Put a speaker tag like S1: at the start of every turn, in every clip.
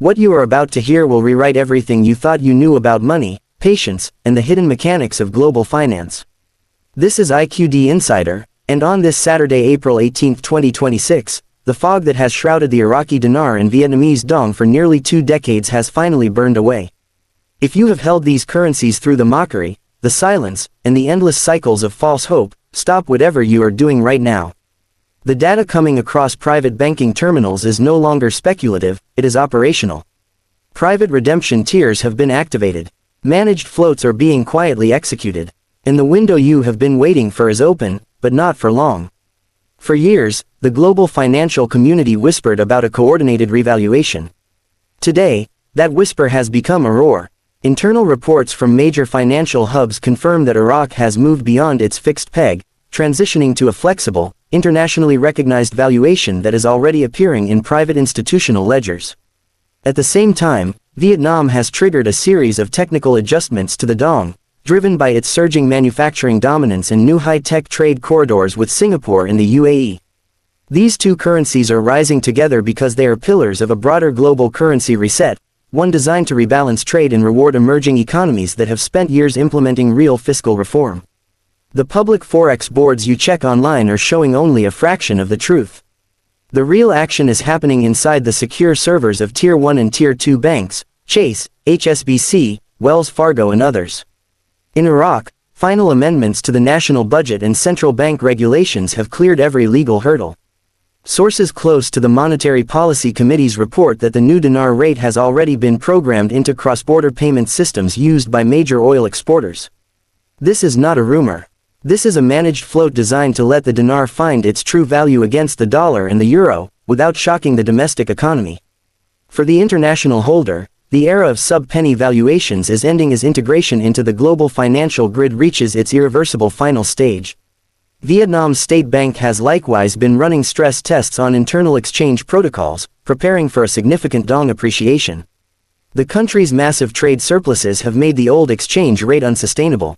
S1: What you are about to hear will rewrite everything you thought you knew about money, patience, and the hidden mechanics of global finance. This is IQD Insider, and on this Saturday, April 18, 2026, the fog that has shrouded the Iraqi dinar and Vietnamese dong for nearly 2 decades has finally burned away. If you have held these currencies through the mockery, the silence, and the endless cycles of false hope, stop whatever you are doing right now. The data coming across private banking terminals is no longer speculative, it is operational. Private redemption tiers have been activated. Managed floats are being quietly executed. And the window you have been waiting for is open, but not for long. For years, the global financial community whispered about a coordinated revaluation. Today, that whisper has become a roar. Internal reports from major financial hubs confirm that Iraq has moved beyond its fixed peg, transitioning to a flexible, internationally recognized valuation that is already appearing in private institutional ledgers. At the same time, Vietnam has triggered a series of technical adjustments to the dong, driven by its surging manufacturing dominance and new high-tech trade corridors with Singapore and the UAE. These two currencies are rising together because they are pillars of a broader global currency reset, one designed to rebalance trade and reward emerging economies that have spent years implementing real fiscal reform. The public forex boards you check online are showing only a fraction of the truth. The real action is happening inside the secure servers of Tier 1 and Tier 2 banks, Chase, HSBC, Wells Fargo and others. In Iraq, final amendments to the national budget and central bank regulations have cleared every legal hurdle. Sources close to the Monetary Policy Committee's report that the new dinar rate has already been programmed into cross-border payment systems used by major oil exporters. This is not a rumor. This is a managed float designed to let the dinar find its true value against the dollar and the euro, without shocking the domestic economy. For the international holder, the era of sub-penny valuations is ending as integration into the global financial grid reaches its irreversible final stage. Vietnam's state bank has likewise been running stress tests on internal exchange protocols, preparing for a significant dong appreciation. The country's massive trade surpluses have made the old exchange rate unsustainable.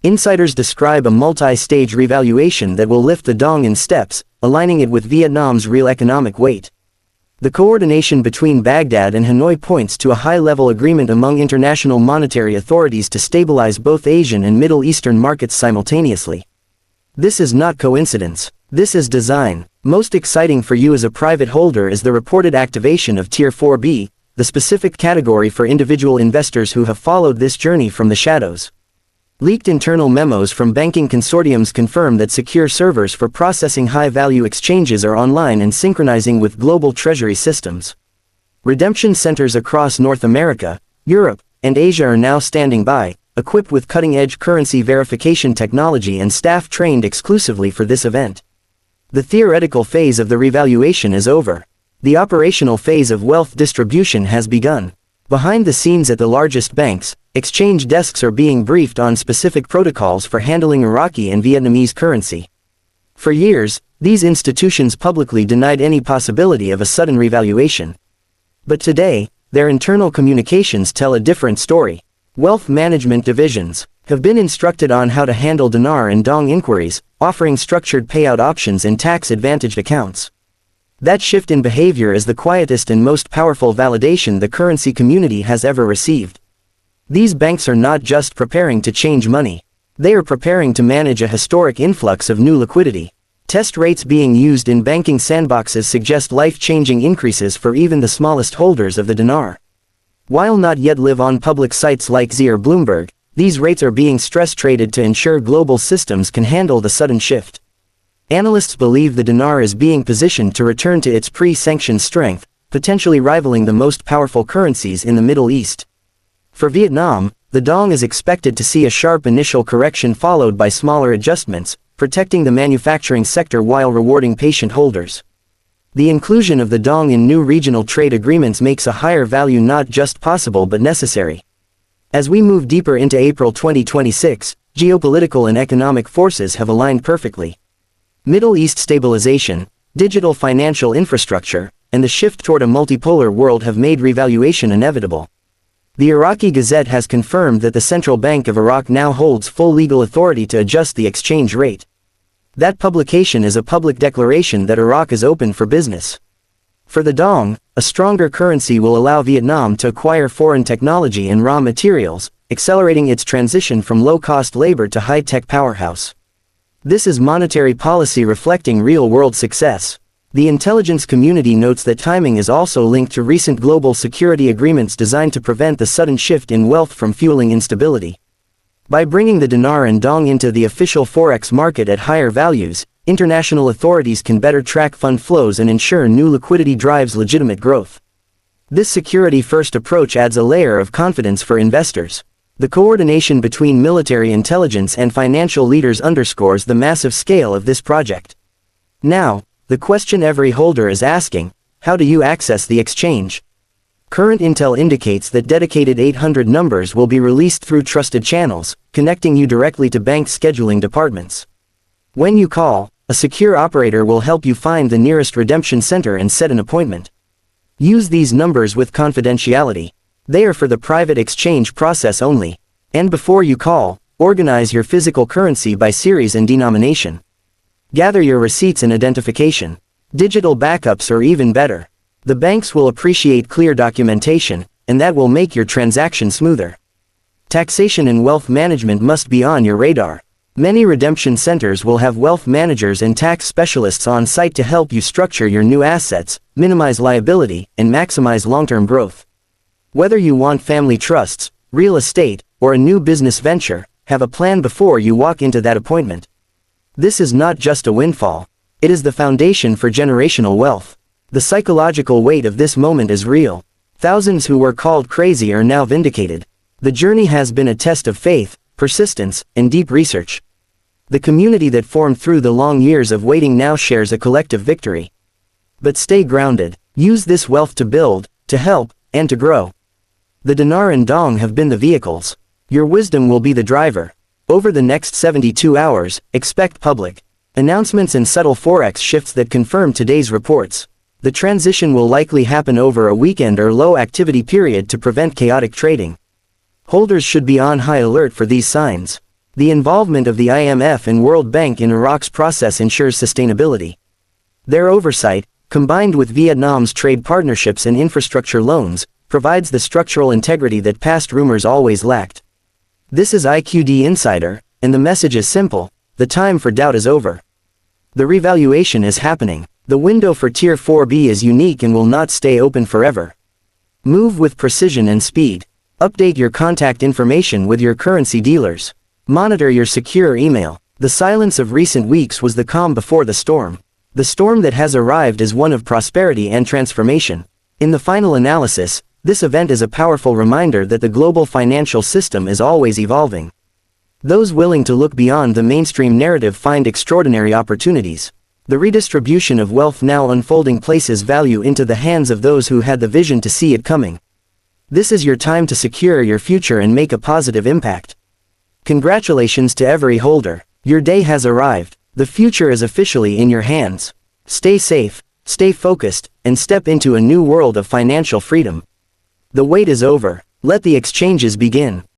S1: Insiders describe a multi-stage revaluation that will lift the dong in steps, aligning it with Vietnam's real economic weight. The coordination between Baghdad and Hanoi points to a high-level agreement among international monetary authorities to stabilize both Asian and Middle Eastern markets simultaneously. This is not coincidence. This is design. Most exciting for you as a private holder is the reported activation of Tier 4B, the specific category for individual investors who have followed this journey from the shadows. Leaked internal memos from banking consortiums confirm that secure servers for processing high-value exchanges are online and synchronizing with global treasury systems. Redemption centers across North America, Europe, and Asia are now standing by, equipped with cutting-edge currency verification technology and staff trained exclusively for this event. The theoretical phase of the revaluation is over. The operational phase of wealth distribution has begun. Behind the scenes at the largest banks, exchange desks are being briefed on specific protocols for handling Iraqi and Vietnamese currency. For years, these institutions publicly denied any possibility of a sudden revaluation. But today, their internal communications tell a different story. Wealth management divisions have been instructed on how to handle dinar and dong inquiries, offering structured payout options and tax-advantaged accounts. That shift in behavior is the quietest and most powerful validation the currency community has ever received. These banks are not just preparing to change money. They are preparing to manage a historic influx of new liquidity. Test rates being used in banking sandboxes suggest life-changing increases for even the smallest holders of the dinar. While not yet live on public sites like Z or Bloomberg, these rates are being stress-traded to ensure global systems can handle the sudden shift. Analysts believe the dinar is being positioned to return to its pre-sanctions strength, potentially rivaling the most powerful currencies in the Middle East. For Vietnam, the dong is expected to see a sharp initial correction followed by smaller adjustments, protecting the manufacturing sector while rewarding patient holders. The inclusion of the dong in new regional trade agreements makes a higher value not just possible but necessary. As we move deeper into April 2026, geopolitical and economic forces have aligned perfectly. Middle East stabilization, digital financial infrastructure, and the shift toward a multipolar world have made revaluation inevitable. The Iraqi Gazette has confirmed that the Central Bank of Iraq now holds full legal authority to adjust the exchange rate. That publication is a public declaration that Iraq is open for business. For the dong, a stronger currency will allow Vietnam to acquire foreign technology and raw materials, accelerating its transition from low-cost labor to high-tech powerhouse. This is monetary policy reflecting real-world success. The intelligence community notes that timing is also linked to recent global security agreements designed to prevent the sudden shift in wealth from fueling instability. By bringing the dinar and dong into the official forex market at higher values, international authorities can better track fund flows and ensure new liquidity drives legitimate growth. This security-first approach adds a layer of confidence for investors. The coordination between military intelligence and financial leaders underscores the massive scale of this project. Now, the question every holder is asking: how do you access the exchange? Current intel indicates that dedicated 800 numbers will be released through trusted channels, connecting you directly to bank scheduling departments. When you call, a secure operator will help you find the nearest redemption center and set an appointment. Use these numbers with confidentiality. They are for the private exchange process only. And before you call, organize your physical currency by series and denomination. Gather your receipts and identification. Digital backups are even better. The banks will appreciate clear documentation, and that will make your transaction smoother. Taxation and wealth management must be on your radar. Many redemption centers will have wealth managers and tax specialists on site to help you structure your new assets, minimize liability, and maximize long-term growth. Whether you want family trusts, real estate, or a new business venture, have a plan before you walk into that appointment. This is not just a windfall. It is the foundation for generational wealth. The psychological weight of this moment is real. Thousands who were called crazy are now vindicated. The journey has been a test of faith, persistence, and deep research. The community that formed through the long years of waiting now shares a collective victory. But stay grounded. Use this wealth to build, to help, and to grow. The dinar and dong have been the vehicles. Your wisdom will be the driver. Over the next 72 hours, expect public announcements and subtle forex shifts that confirm today's reports. The transition will likely happen over a weekend or low-activity period to prevent chaotic trading. Holders should be on high alert for these signs. The involvement of the IMF and World Bank in Iraq's process ensures sustainability. Their oversight, combined with Vietnam's trade partnerships and infrastructure loans, provides the structural integrity that past rumors always lacked. This is IQD Insider, and the message is simple: the time for doubt is over. The revaluation is happening. The window for Tier 4B is unique and will not stay open forever. Move with precision and speed. Update your contact information with your currency dealers. Monitor your secure email. The silence of recent weeks was the calm before the storm. The storm that has arrived is one of prosperity and transformation. In the final analysis, this event is a powerful reminder that the global financial system is always evolving. Those willing to look beyond the mainstream narrative find extraordinary opportunities. The redistribution of wealth now unfolding places value into the hands of those who had the vision to see it coming. This is your time to secure your future and make a positive impact. Congratulations to every holder. Your day has arrived. The future is officially in your hands. Stay safe, stay focused, and step into a new world of financial freedom. The wait is over. Let the exchanges begin.